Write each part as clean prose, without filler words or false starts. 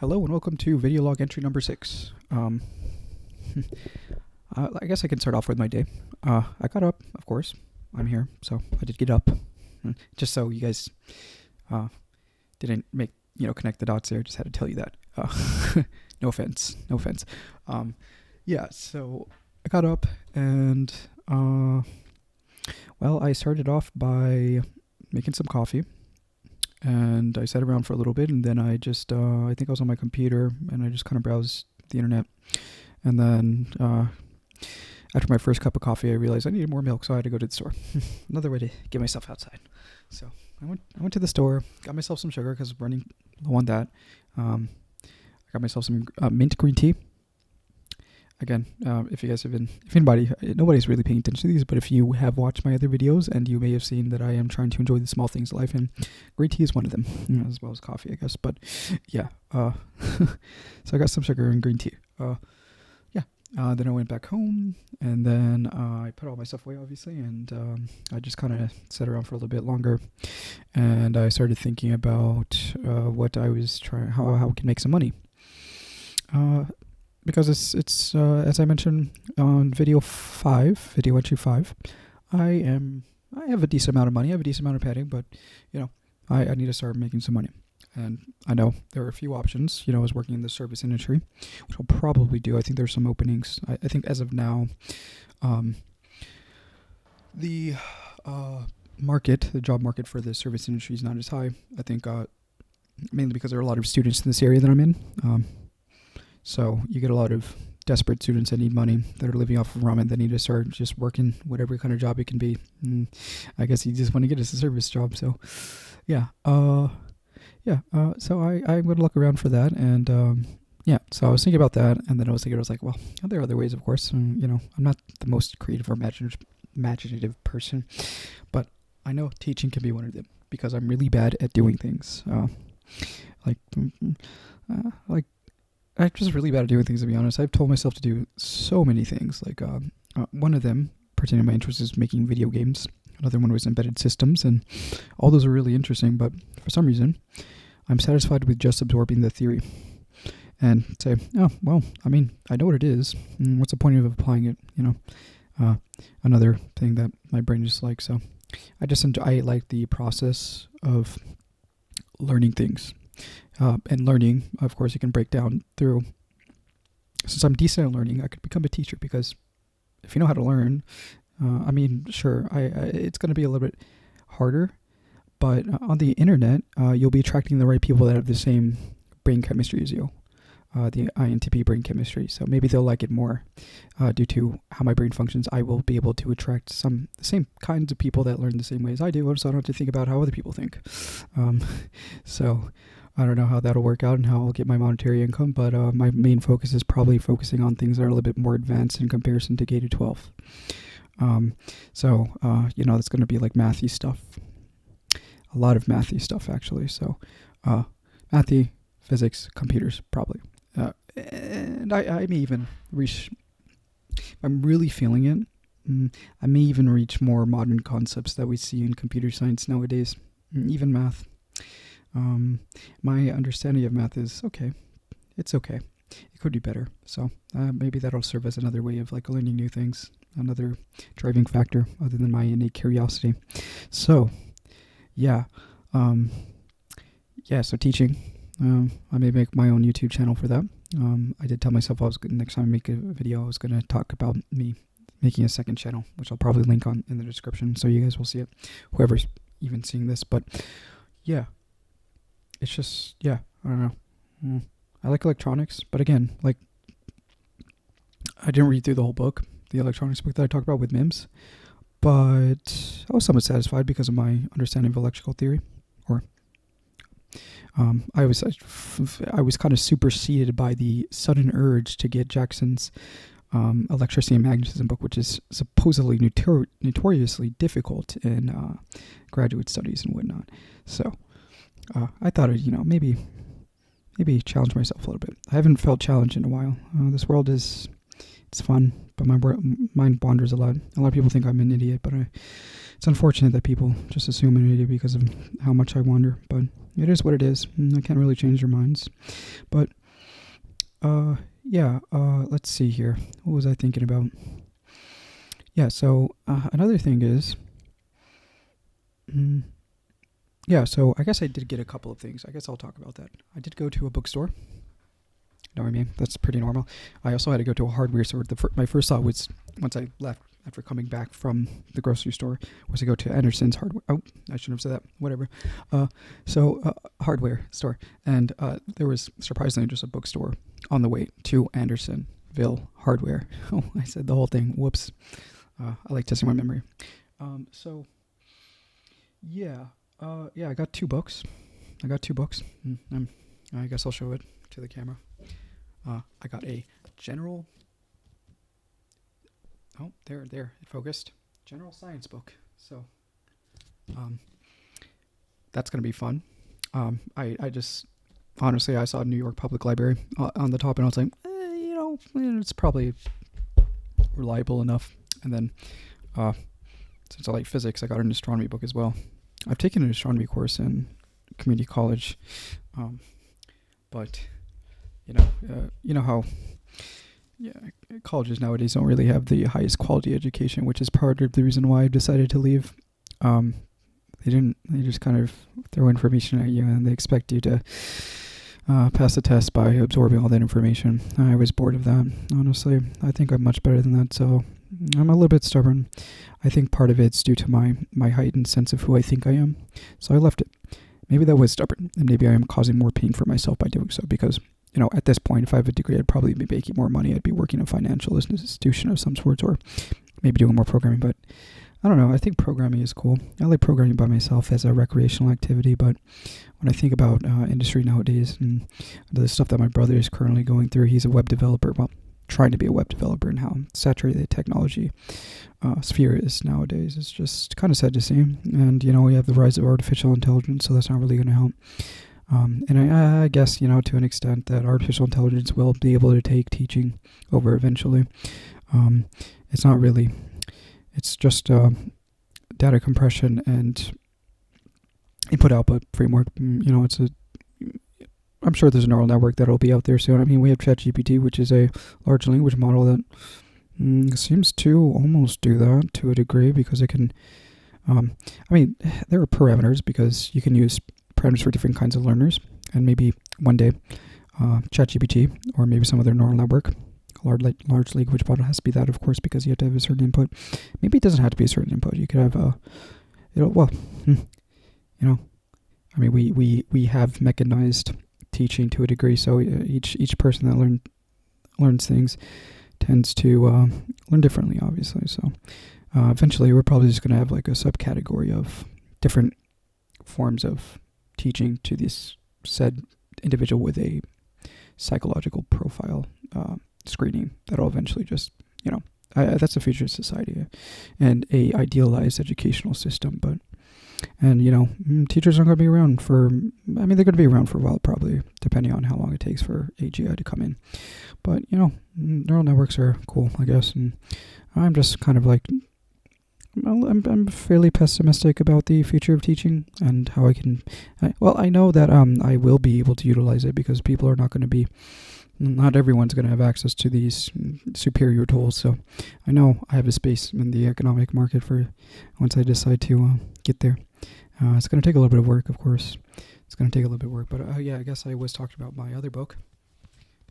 Hello and welcome to video log entry number 6. I guess I can start off with my day. I got up, of course. I'm here, so I did get up. Just so you guys didn't connect the dots there. Just had to tell you that. No offense. Yeah, so I got up and I started off by making some coffee. And I sat around for a little bit, and then I just, I think I was on my computer, and I just kind of browsed the internet. And then after my first cup of coffee, I realized I needed more milk, so I had to go to the store. Another way to get myself outside. So I went to the store, got myself some sugar because I was running low on that. I got myself some mint green tea. Again, if you guys have been, if anybody, nobody's really paying attention to these, but if you have watched my other videos and you may have seen that I am trying to enjoy the small things in life, and green tea is one of them, as well as coffee, I guess. But yeah, so I got some sugar and green tea. Then I went back home, and then I put all my stuff away, obviously, and I just kind of sat around for a little bit longer, and I started thinking about what I was trying, how I can make some money. Because it's as I mentioned on video entry 5, I have a decent amount of money, I have a decent amount of padding, but I need to start making some money. And I know there are a few options. I was working in the service industry, which I'll probably do. I think there's some openings. I think as of now, the job market for the service industry is not as high. I think mainly because there are a lot of students in this area that I'm in. So you get a lot of desperate students that need money, that are living off of ramen, that need to start just working whatever kind of job it can be. And I guess you just want to get a service job. So yeah. So I'm going to look around for that. And so I was thinking about that. And then I was like, well, there are other ways, of course. And, I'm not the most creative or imaginative person, but I know teaching can be one of them because I'm really bad at doing things. I'm just really bad at doing things, to be honest. I've told myself to do so many things. One of them, pertaining to my interest, is making video games. Another one was embedded systems, and all those are really interesting. But for some reason, I'm satisfied with just absorbing the theory and say, oh, well, I know what it is. What's the point of applying it? Another thing that my brain just likes. So I like the process of learning things. And learning, of course, you can break down through. Since I'm decent at learning, I could become a teacher, because if you know how to learn, sure, it's going to be a little bit harder, but on the internet, you'll be attracting the right people that have the same brain chemistry as you, the INTP brain chemistry. So maybe they'll like it more due to how my brain functions. I will be able to attract the same kinds of people that learn the same way as I do, so I don't have to think about how other people think. So I don't know how that'll work out and how I'll get my monetary income, but my main focus is probably focusing on things that are a little bit more advanced in comparison to K to 12. That's going to be like mathy stuff. A lot of mathy stuff, actually. So mathy, physics, computers, probably. And I may even reach, if I'm really feeling it, I may even reach more modern concepts that we see in computer science nowadays, even math. My understanding of math is okay. It's okay. It could be better. So maybe that'll serve as another way of learning new things, another driving factor other than my innate curiosity. So yeah. So teaching. I may make my own YouTube channel for that. I did tell myself next time I make a video, I was going to talk about me making a second channel, which I'll probably link on in the description, so you guys will see it, whoever's even seeing this. But yeah, it's just, I don't know. I like electronics, but again, I didn't read through the whole book, the electronics book that I talked about with MIMS, but I was somewhat satisfied because of my understanding of electrical theory. I was kind of superseded by the sudden urge to get Jackson's Electricity and Magnetism book, which is supposedly notoriously difficult in graduate studies and whatnot. So I thought I'd, maybe challenge myself a little bit. I haven't felt challenged in a while. This world it's fun, but my mind wanders a lot. A lot of people think I'm an idiot, but it's unfortunate that people just assume I'm an idiot because of how much I wander. But it is what it is. I can't really change their minds. But let's see here. What was I thinking about? Yeah, so another thing is, so I guess I did get a couple of things. I guess I'll talk about that. I did go to a bookstore. Know what I mean? That's pretty normal. I also had to go to a hardware store. My first thought was, once I left after coming back from the grocery store, was to go to Anderson's hardware. Oh, I shouldn't have said that. Whatever. Hardware store. And there was surprisingly just a bookstore on the way to Andersonville Hardware. Oh, I said the whole thing. Whoops. I like testing my memory. I got 2 books. I guess I'll show it to the camera. I got a general... Oh, there, it focused. General science book. So, that's going to be fun. I just... Honestly, I saw New York Public Library on the top, and I was like, it's probably reliable enough. And then, since I like physics, I got an astronomy book as well. I've taken an astronomy course in community college, but you know how colleges nowadays don't really have the highest quality education, which is part of the reason why I decided to leave. They just kind of throw information at you, and they expect you to pass the test by absorbing all that information. I was bored of that, honestly. I think I'm much better than that, so I'm a little bit stubborn. I think part of it's due to my heightened sense of who I think I am, so I left it. Maybe that was stubborn, and maybe I am causing more pain for myself by doing so, because at this point, if I have a degree, I'd probably be making more money. I'd be working in a financial institution of some sort, or maybe doing more programming. But I don't know. I think programming is cool. I like programming by myself as a recreational activity. But when I think about industry nowadays and the stuff that my brother is currently going through, he's a web developer. Well, trying to be a web developer, and how saturated the technology sphere is nowadays. It's just kind of sad to see. And, we have the rise of artificial intelligence, so that's not really going to help. And I guess, to an extent, that artificial intelligence will be able to take teaching over eventually. It's not really, it's just data compression and input-output framework. I'm sure there's a neural network that'll be out there soon. I mean, we have ChatGPT, which is a large language model that seems to almost do that to a degree, because it can, there are parameters, because you can use parameters for different kinds of learners, and maybe one day ChatGPT, or maybe some other neural network, large language model, has to be that, of course, because you have to have a certain input. Maybe it doesn't have to be a certain input. You could have we have mechanized teaching to a degree, so each person that learns things tends to learn differently, obviously. So eventually we're probably just going to have like a subcategory of different forms of teaching to this said individual with a psychological profile screening that'll eventually just, that's the future of society, and a idealized educational system. But teachers aren't going to be around for, they're going to be around for a while, probably, depending on how long it takes for AGI to come in. But, neural networks are cool, I guess, and I'm just kind of like, I'm fairly pessimistic about the future of teaching and how I know that I will be able to utilize it, because people are not everyone's going to have access to these superior tools. So I know I have a space in the economic market for once I decide to get there. It's going to take a little bit of work, of course. It's going to take a little bit of work, but I guess I was talking about my other book,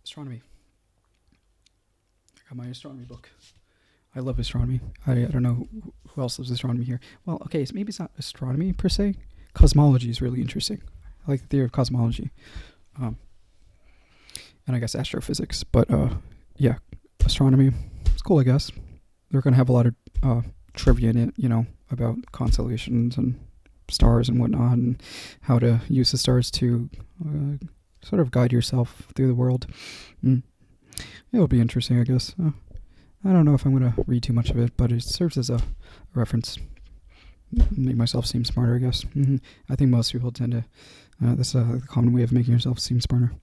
astronomy. I got my astronomy book. I love astronomy. I don't know who else loves astronomy here. Well, okay, so maybe it's not astronomy per se. Cosmology is really interesting. I like the theory of cosmology. And I guess astrophysics. But, astronomy, it's cool, I guess. They're going to have a lot of trivia in it, about constellations and stars and whatnot, and how to use the stars to sort of guide yourself through the world. It'll be interesting, I guess. I don't know if I'm going to read too much of it, but it serves as a reference. Make myself seem smarter, I guess. I think most people tend to, that's a common way of making yourself seem smarter.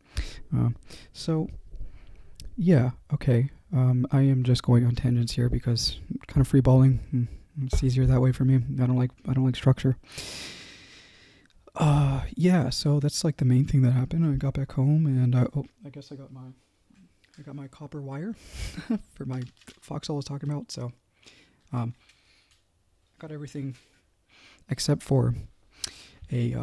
Okay. I am just going on tangents here because kind of free balling. It's easier that way for me. I don't like structure. Yeah, so that's like the main thing that happened. I got back home and I guess I got my copper wire for my Fox I was talking about. So, I got everything except for a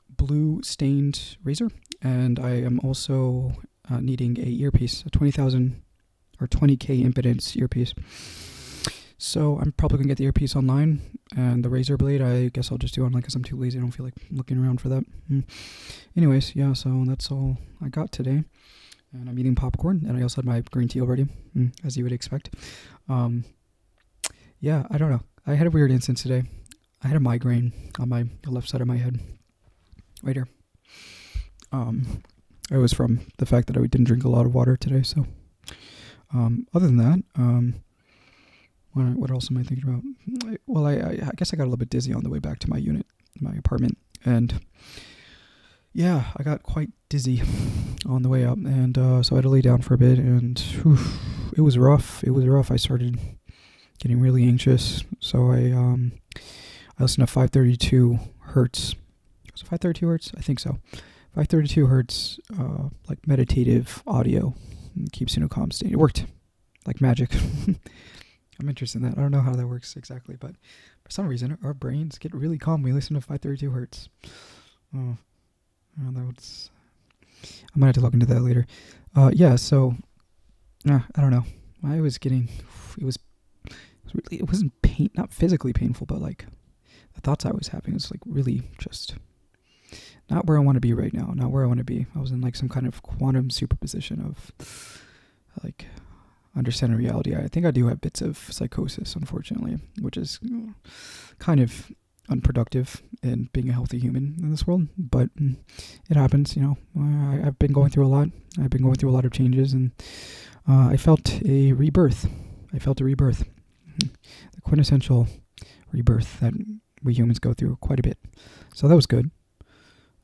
blue stained razor, and I am also needing a earpiece, a 20,000 or 20K impedance earpiece. So I'm probably gonna get the earpiece online, and the razor blade I guess I'll just do online because I'm too lazy. I don't feel like looking around for that. Anyways, yeah, so that's all I got today, and I'm eating popcorn, and I also had my green tea already, as you would expect. Yeah, I don't know. I had a weird instance today. I had a migraine on the left side of my head, right here. It was from the fact that I didn't drink a lot of water today. So, other than that, what else am I thinking about? Well, I guess I got a little bit dizzy on the way back to my apartment, and yeah, I got quite dizzy on the way up, and so I had to lay down for a bit, and it was rough. I started getting really anxious, so I listened to 532 hertz. Was it 532 hertz? I think so. 532 hertz, like meditative audio. It keeps you in a calm state. It worked like magic. I'm interested in that. I don't know how that works exactly, but for some reason, our brains get really calm when we listen to 532 hertz. Oh, I might have to look into that later. Yeah, so, I don't know. It wasn't not physically painful, but like the thoughts I was having was like really just not where I want to be right now. Not where I want to be. I was in like some kind of quantum superposition of like understanding reality. I think I do have bits of psychosis, unfortunately, which is kind of unproductive in being a healthy human in this world. But it happens, I've been going through a lot. I've been going through a lot of changes, and I felt a rebirth. The quintessential rebirth that we humans go through quite a bit. So that was good.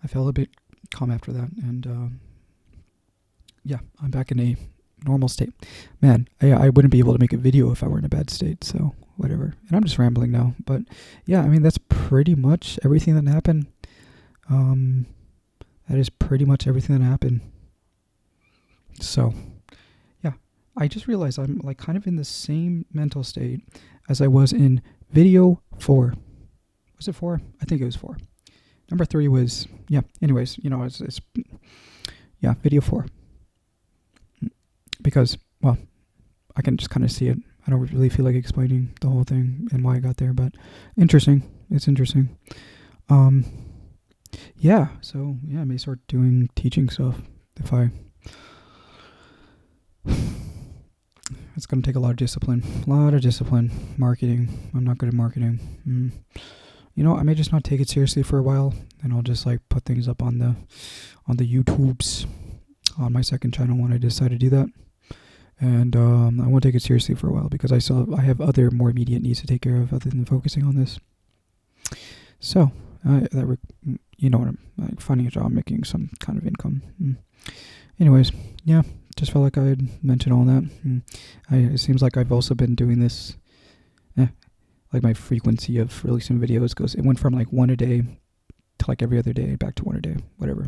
I felt a bit calm after that, and yeah, I'm back in a normal state. Man, I wouldn't be able to make a video if I were in a bad state, so whatever. And I'm just rambling now, but yeah, I mean, that's pretty much everything that happened. That is pretty much everything that happened. So, yeah, I just realized I'm like kind of in the same mental state as I was in video 4. Was it 4? I think it was 4. Number 3 was, yeah, anyways, it's yeah, video 4. Because, well, I can just kind of see it. I don't really feel like explaining the whole thing and why I got there, but interesting. It's interesting. Yeah, so, yeah, I may start doing teaching stuff if I... It's going to take a lot of discipline. Marketing. I'm not good at marketing. I may just not take it seriously for a while, and I'll just like put things up on the YouTubes on my second channel when I decide to do that. And I won't take it seriously for a while because I have other more immediate needs to take care of other than focusing on this. So, like finding a job, making some kind of income. Anyways, yeah, just felt like I had mentioned all that. It seems like I've also been doing this. Like my frequency of releasing videos it went from like one a day to like every other day, back to one a day, whatever.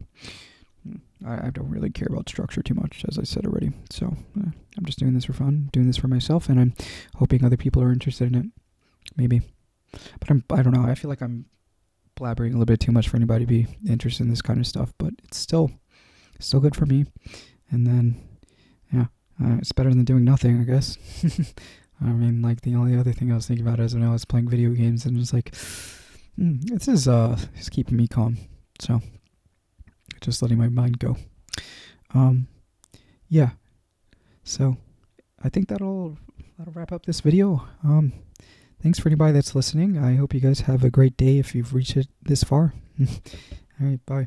I don't really care about structure too much, as I said already. So I'm just doing this for fun, doing this for myself, and I'm hoping other people are interested in it. Maybe. But I don't know. I feel like I'm blabbering a little bit too much for anybody to be interested in this kind of stuff, but it's still good for me. And then, yeah, it's better than doing nothing, I guess. I mean, like, the only other thing I was thinking about is when I was playing video games, and just like, this is keeping me calm. So, just letting my mind go. Yeah. So, I think that'll wrap up this video. Thanks for anybody that's listening. I hope you guys have a great day if you've reached it this far. All right, bye.